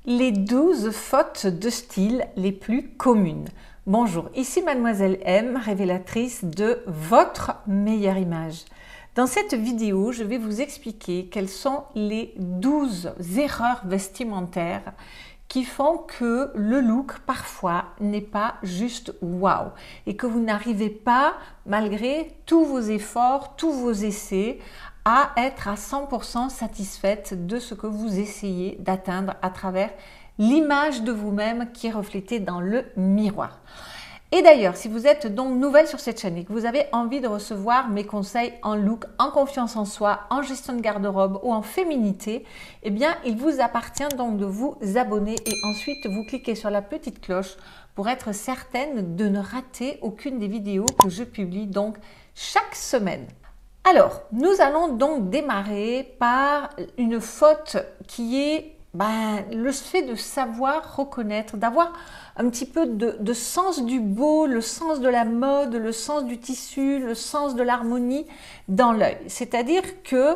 Les 12 fautes de style les plus communes. Bonjour, ici Mademoiselle M, révélatrice de votre meilleure image. Dans cette vidéo, je vais vous expliquer quelles sont les 12 erreurs vestimentaires qui font que le look parfois n'est pas juste waouh et que vous n'arrivez pas, malgré tous vos efforts, tous vos essais, à être à 100% satisfaite de ce que vous essayez d'atteindre à travers l'image de vous-même qui est reflétée dans le miroir. Et d'ailleurs, si vous êtes donc nouvelle sur cette chaîne et que vous avez envie de recevoir mes conseils en look, en confiance en soi, en gestion de garde-robe ou en féminité, eh bien, il vous appartient donc de vous abonner et ensuite vous cliquez sur la petite cloche pour être certaine de ne rater aucune des vidéos que je publie donc chaque semaine. Alors, nous allons donc démarrer par une faute qui est le fait de savoir reconnaître, d'avoir un petit peu de sens du beau, le sens de la mode, le sens du tissu, le sens de l'harmonie dans l'œil. C'est-à-dire que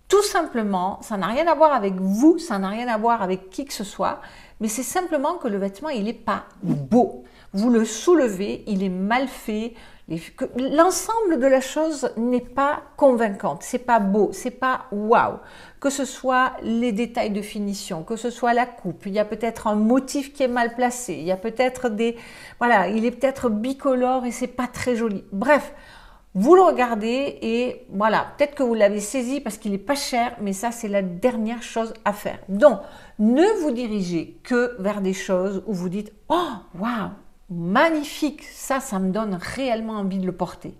tout simplement, ça n'a rien à voir avec vous, ça n'a rien à voir avec qui que ce soit, mais c'est simplement que le vêtement, il n'est pas beau. Vous le soulevez, il est mal fait. L'ensemble de la chose n'est pas convaincante, c'est pas beau, c'est pas waouh. Que ce soit les détails de finition, que ce soit la coupe, il y a peut-être un motif qui est mal placé, il y a peut-être il est peut-être bicolore et c'est pas très joli. Bref, vous le regardez et voilà, peut-être que vous l'avez saisi parce qu'il est pas cher, mais ça c'est la dernière chose à faire. Donc, ne vous dirigez que vers des choses où vous dites « Oh, waouh !» magnifique, ça me donne réellement envie de le porter.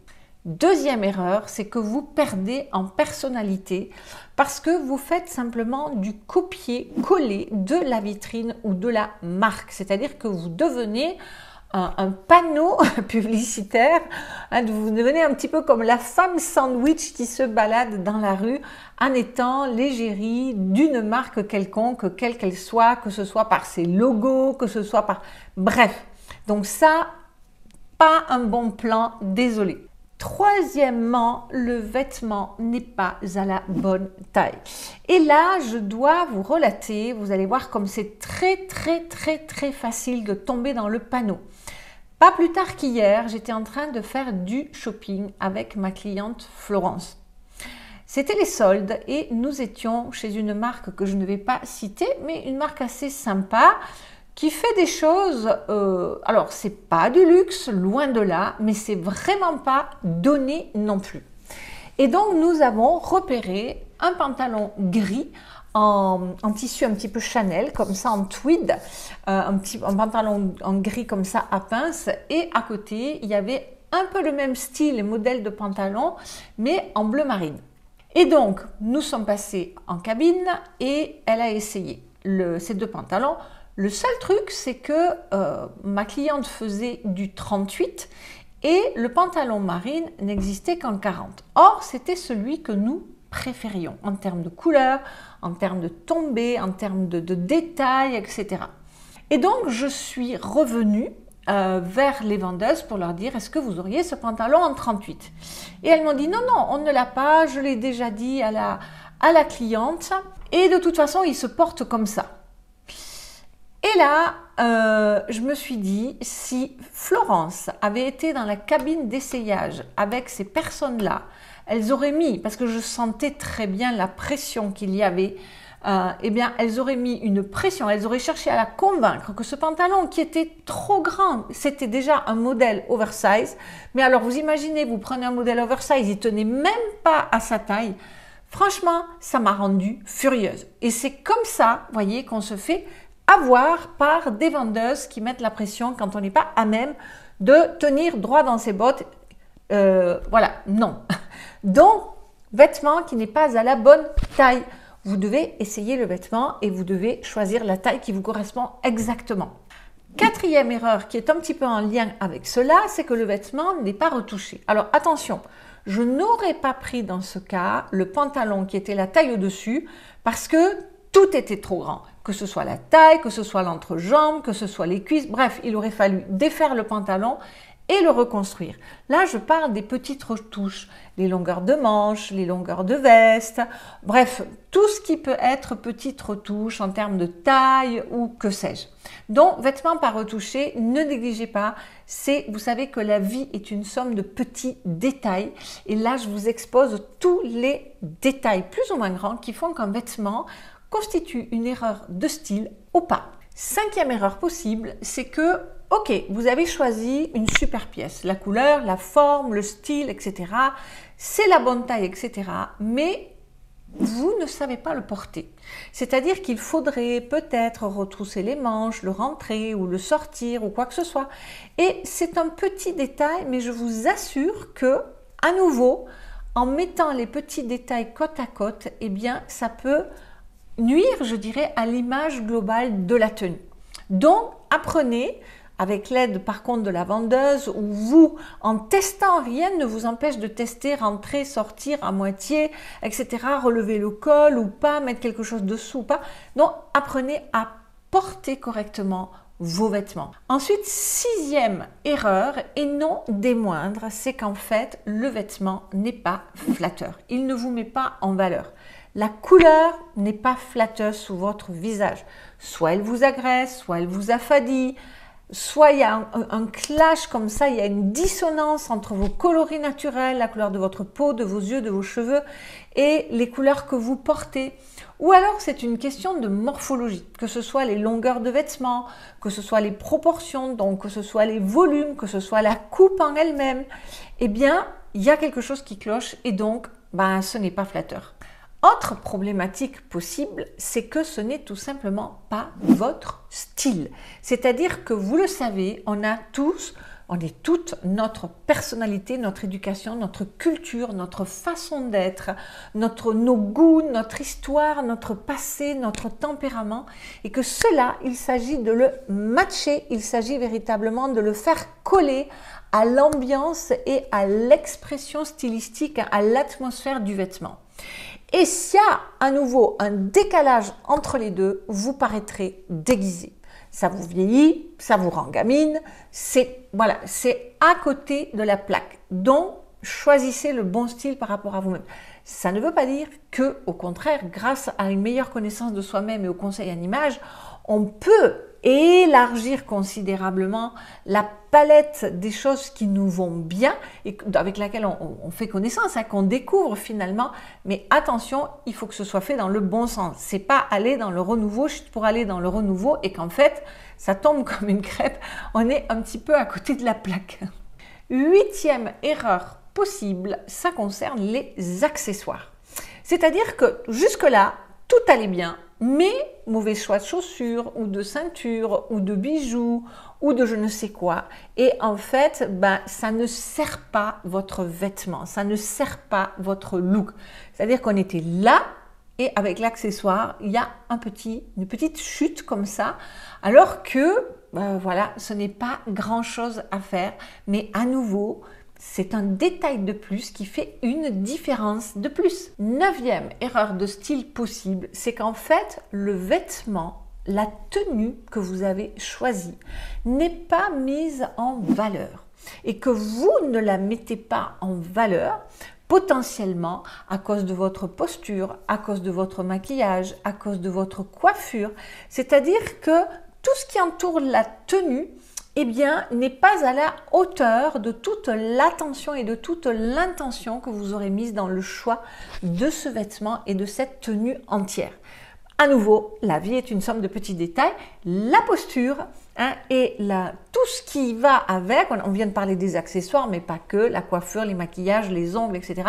Deuxième erreur, c'est que vous perdez en personnalité parce que vous faites simplement du copier-coller de la vitrine ou de la marque. C'est-à-dire que vous devenez un panneau publicitaire, vous devenez un petit peu comme la femme sandwich qui se balade dans la rue en étant l'égérie d'une marque quelconque, quelle qu'elle soit, que ce soit par ses logos, que ce soit par... Bref. Donc ça, pas un bon plan, désolé. Troisièmement, le vêtement n'est pas à la bonne taille. Et là, je dois vous relater, vous allez voir comme c'est très facile de tomber dans le panneau. Pas plus tard qu'hier, j'étais en train de faire du shopping avec ma cliente Florence. C'était les soldes et nous étions chez une marque que je ne vais pas citer, mais une marque assez sympa, qui fait des choses, alors c'est pas du luxe, loin de là, mais c'est vraiment pas donné non plus. Et donc nous avons repéré un pantalon gris en tissu un petit peu Chanel, comme ça en tweed, un pantalon en gris comme ça à pince, et à côté il y avait un peu le même style et modèle de pantalon, mais en bleu marine. Et donc nous sommes passés en cabine et elle a essayé ces deux pantalons. Le seul truc, c'est que ma cliente faisait du 38 et le pantalon marine n'existait qu'en 40. Or, c'était celui que nous préférions en termes de couleur, en termes de tombée, en termes de détails, etc. Et donc, je suis revenue vers les vendeuses pour leur dire « Est-ce que vous auriez ce pantalon en 38 ?» Et elles m'ont dit « Non, on ne l'a pas, je l'ai déjà dit à la cliente et de toute façon, il se porte comme ça. » Et là, je me suis dit, si Florence avait été dans la cabine d'essayage avec ces personnes-là, elles auraient mis, parce que je sentais très bien la pression qu'il y avait, eh bien, elles auraient mis une pression, elles auraient cherché à la convaincre que ce pantalon qui était trop grand, c'était déjà un modèle oversize. Mais alors, vous imaginez, vous prenez un modèle oversize, il tenait même pas à sa taille. Franchement, ça m'a rendue furieuse. Et c'est comme ça, vous voyez, qu'on se fait avoir par des vendeuses qui mettent la pression quand on n'est pas à même de tenir droit dans ses bottes. Voilà, non. Donc, vêtement qui n'est pas à la bonne taille. Vous devez essayer le vêtement et vous devez choisir la taille qui vous correspond exactement. Quatrième erreur qui est un petit peu en lien avec cela, c'est que le vêtement n'est pas retouché. Alors attention, je n'aurais pas pris dans ce cas le pantalon qui était la taille au-dessus parce que tout était trop grand, que ce soit la taille, que ce soit l'entrejambe, que ce soit les cuisses, bref, il aurait fallu défaire le pantalon et le reconstruire. Là, je parle des petites retouches, les longueurs de manches, les longueurs de veste, bref, tout ce qui peut être petites retouches en termes de taille ou que sais-je. Donc, vêtements pas retouchés, ne négligez pas, vous savez que la vie est une somme de petits détails et là, je vous expose tous les détails plus ou moins grands qui font qu'un vêtement constitue une erreur de style ou pas. Cinquième erreur possible, c'est que, ok, vous avez choisi une super pièce, la couleur, la forme, le style, etc. C'est la bonne taille, etc. Mais vous ne savez pas le porter. C'est-à-dire qu'il faudrait peut-être retrousser les manches, le rentrer ou le sortir ou quoi que ce soit. Et c'est un petit détail, mais je vous assure que, à nouveau, en mettant les petits détails côte à côte, eh bien, ça peut nuire, je dirais, à l'image globale de la tenue. Donc, apprenez, avec l'aide par contre de la vendeuse, ou vous, en testant, rien ne vous empêche de tester, rentrer, sortir à moitié, etc., relever le col ou pas, mettre quelque chose dessous ou pas. Donc, apprenez à porter correctement vos vêtements. Ensuite, sixième erreur, et non des moindres, c'est qu'en fait, le vêtement n'est pas flatteur. Il ne vous met pas en valeur. La couleur n'est pas flatteuse sous votre visage. Soit elle vous agresse, soit elle vous affadit, soit il y a un clash comme ça, il y a une dissonance entre vos coloris naturels, la couleur de votre peau, de vos yeux, de vos cheveux et les couleurs que vous portez. Ou alors c'est une question de morphologie, que ce soit les longueurs de vêtements, que ce soit les proportions, donc que ce soit les volumes, que ce soit la coupe en elle-même. Eh bien, il y a quelque chose qui cloche et donc, ce n'est pas flatteur. Autre problématique possible, c'est que ce n'est tout simplement pas votre style. C'est-à-dire que vous le savez, on est toute notre personnalité, notre éducation, notre culture, notre façon d'être, nos goûts, notre histoire, notre passé, notre tempérament. Et que cela, il s'agit de le matcher, il s'agit véritablement de le faire coller à l'ambiance et à l'expression stylistique, à l'atmosphère du vêtement. Et s'il y a à nouveau un décalage entre les deux, vous paraîtrez déguisé. Ça vous vieillit, ça vous rend gamine, c'est à côté de la plaque. Donc, choisissez le bon style par rapport à vous-même. Ça ne veut pas dire que, au contraire, grâce à une meilleure connaissance de soi-même et au conseil en image, on peut élargir considérablement la palette des choses qui nous vont bien et avec laquelle on fait connaissance, qu'on découvre finalement. Mais attention, il faut que ce soit fait dans le bon sens. C'est pas aller dans le renouveau pour aller dans le renouveau et qu'en fait, ça tombe comme une crêpe. On est un petit peu à côté de la plaque. Huitième erreur possible, ça concerne les accessoires. C'est-à-dire que jusque-là, tout allait bien, mais mauvais choix de chaussures ou de ceinture ou de bijoux ou de je ne sais quoi. Et en fait, ça ne sert pas votre vêtement, ça ne sert pas votre look. C'est-à-dire qu'on était là et avec l'accessoire, il y a une petite chute comme ça, alors que ce n'est pas grand-chose à faire, mais à nouveau, c'est un détail de plus qui fait une différence de plus. Neuvième erreur de style possible, c'est qu'en fait, le vêtement, la tenue que vous avez choisie n'est pas mise en valeur et que vous ne la mettez pas en valeur potentiellement à cause de votre posture, à cause de votre maquillage, à cause de votre coiffure. C'est-à-dire que tout ce qui entoure la tenue n'est pas à la hauteur de toute l'attention et de toute l'intention que vous aurez mise dans le choix de ce vêtement et de cette tenue entière. À nouveau, la vie est une somme de petits détails. La posture et tout ce qui va avec, on vient de parler des accessoires, mais pas que, la coiffure, les maquillages, les ongles, etc.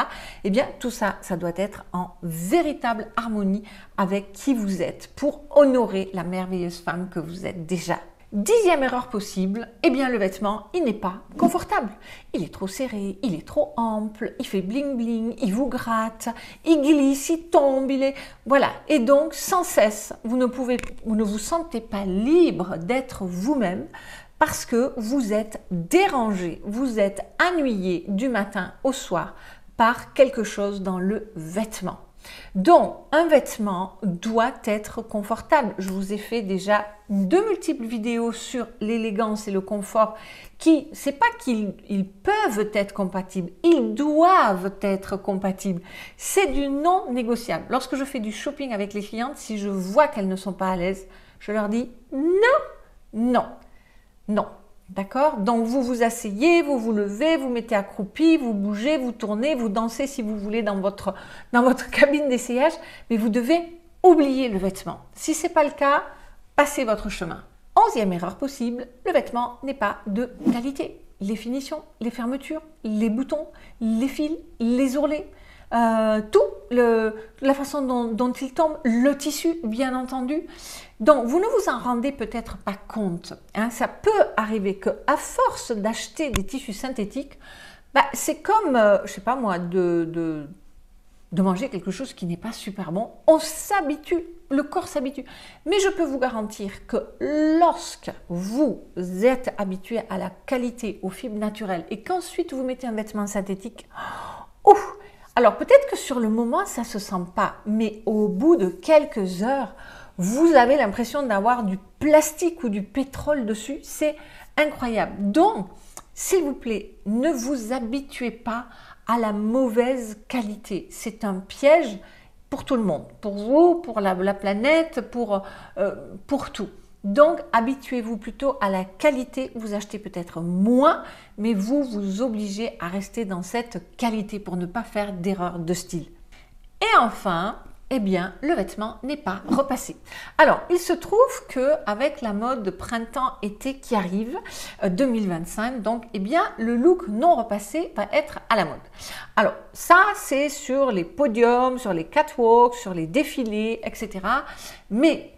Tout ça, ça doit être en véritable harmonie avec qui vous êtes pour honorer la merveilleuse femme que vous êtes déjà. Dixième erreur possible, le vêtement, il n'est pas confortable. Il est trop serré, il est trop ample, il fait bling bling, il vous gratte, il glisse, il tombe, Voilà. Et donc, sans cesse, vous ne vous sentez pas libre d'être vous-même parce que vous êtes dérangé, vous êtes ennuyé du matin au soir par quelque chose dans le vêtement. Donc, un vêtement doit être confortable. Je vous ai fait déjà de multiples vidéos sur l'élégance et le confort qui, c'est pas qu'ils peuvent être compatibles, ils doivent être compatibles. C'est du non négociable. Lorsque je fais du shopping avec les clientes, si je vois qu'elles ne sont pas à l'aise, je leur dis non, non, non. D'accord? Donc, vous vous asseyez, vous vous levez, vous mettez accroupi, vous bougez, vous tournez, vous dansez si vous voulez dans votre cabine d'essayage, mais vous devez oublier le vêtement. Si ce n'est pas le cas, passez votre chemin. 11e erreur possible, le vêtement n'est pas de qualité. Les finitions, les fermetures, les boutons, les fils, les ourlets, la façon dont il tombe, le tissu, bien entendu. Donc, vous ne vous en rendez peut-être pas compte. Hein. Ça peut arriver qu'à force d'acheter des tissus synthétiques, c'est comme, je ne sais pas moi, de manger quelque chose qui n'est pas super bon. On s'habitue, le corps s'habitue. Mais je peux vous garantir que lorsque vous êtes habitué à la qualité, aux fibres naturelles, et qu'ensuite vous mettez un vêtement synthétique, ouf! Alors peut-être que sur le moment, ça ne se sent pas, mais au bout de quelques heures, vous avez l'impression d'avoir du plastique ou du pétrole dessus. C'est incroyable. Donc, s'il vous plaît, ne vous habituez pas à la mauvaise qualité. C'est un piège pour tout le monde, pour vous, pour la planète, pour tout. Donc, habituez-vous plutôt à la qualité. Vous achetez peut-être moins, mais vous vous obligez à rester dans cette qualité pour ne pas faire d'erreur de style. Et enfin, eh bien, le vêtement n'est pas repassé. Alors, il se trouve qu'avec la mode printemps-été qui arrive, 2025, donc, eh bien, le look non repassé va être à la mode. Alors, ça, c'est sur les podiums, sur les catwalks, sur les défilés, etc. Mais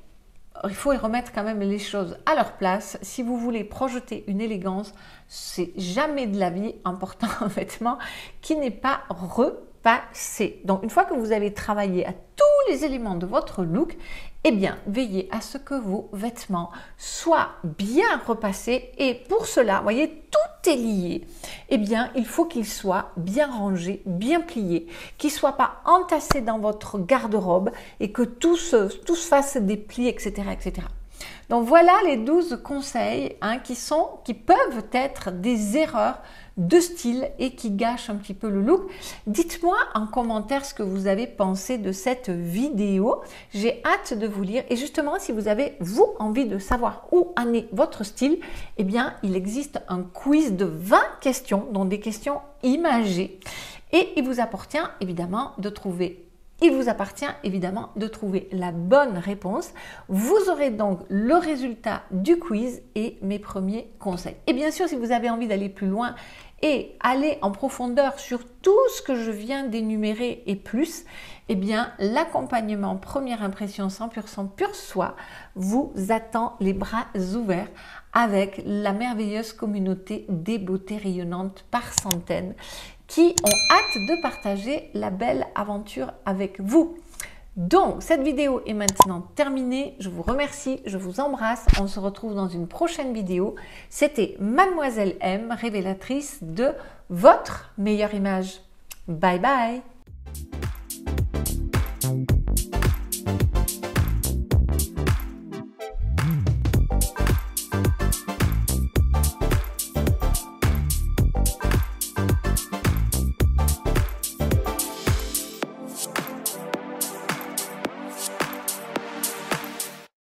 il faut y remettre quand même les choses à leur place. Si vous voulez projeter une élégance, c'est jamais de la vie en portant un vêtement qui n'est pas repassé. Donc, une fois que vous avez travaillé à tous les éléments de votre look, eh bien, veillez à ce que vos vêtements soient bien repassés. Et pour cela, vous voyez, tout est lié. Eh bien, il faut qu'ils soient bien rangés, bien pliés, qu'ils ne soient pas entassés dans votre garde-robe et que tout se fasse des plis, etc., etc. Donc, voilà les 12 conseils qui peuvent être des erreurs de style et qui gâchent un petit peu le look. Dites-moi en commentaire ce que vous avez pensé de cette vidéo. J'ai hâte de vous lire. Et justement, si vous avez, vous, envie de savoir où en est votre style, eh bien, il existe un quiz de 20 questions, dont des questions imagées. Et il vous appartient évidemment de trouver la bonne réponse. Vous aurez donc le résultat du quiz et mes premiers conseils. Et bien sûr, si vous avez envie d'aller plus loin et aller en profondeur sur tout ce que je viens d'énumérer et plus, eh bien, l'accompagnement Première Impression 100% pure soie vous attend les bras ouverts avec la merveilleuse communauté des beautés rayonnantes par centaines qui ont hâte de partager la belle aventure avec vous. Donc, cette vidéo est maintenant terminée. Je vous remercie, je vous embrasse. On se retrouve dans une prochaine vidéo. C'était Mademoiselle M, révélatrice de votre meilleure image. Bye bye!